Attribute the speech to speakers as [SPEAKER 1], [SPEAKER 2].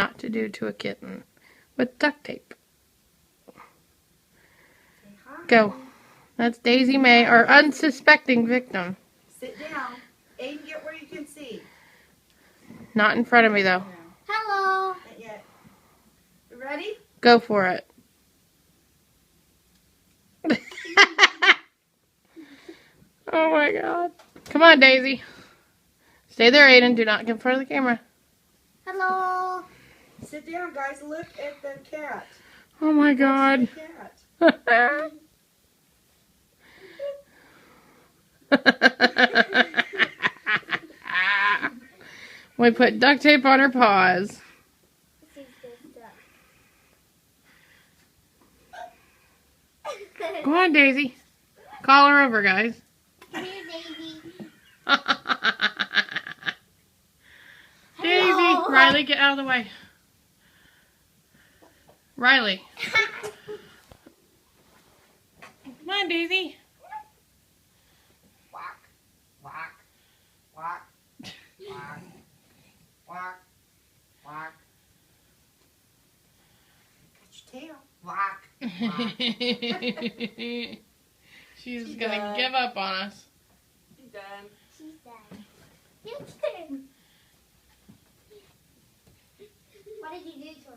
[SPEAKER 1] not to do to a kitten with duct tape. Go. That's Daisy Mae, our unsuspecting victim.
[SPEAKER 2] Sit down. Aiden, get where you can see.
[SPEAKER 1] Not in front of me, though.
[SPEAKER 3] Hello.
[SPEAKER 2] Not yet. You ready?
[SPEAKER 1] Go for it. Oh my God. Come on, Daisy. Stay there, Aiden. Do not get in front of the camera.
[SPEAKER 3] Hello.
[SPEAKER 2] Sit down, guys. Look at the cat.
[SPEAKER 1] Oh my God.
[SPEAKER 2] Watch the cat.
[SPEAKER 1] We put duct tape on her paws. Go on, Daisy. Call her over, guys.
[SPEAKER 3] Come here, Daisy.
[SPEAKER 1] Daisy,
[SPEAKER 3] Hello.
[SPEAKER 1] Riley, get out of the way. Riley. Come on, Daisy.
[SPEAKER 2] Walk. Walk. Walk. Walk. Walk. Walk. Got your tail. Walk. Walk.
[SPEAKER 1] She's
[SPEAKER 2] She's
[SPEAKER 1] gonna
[SPEAKER 2] done.
[SPEAKER 1] give up on us.
[SPEAKER 2] You done?
[SPEAKER 3] She's done. Your turn. What did you do to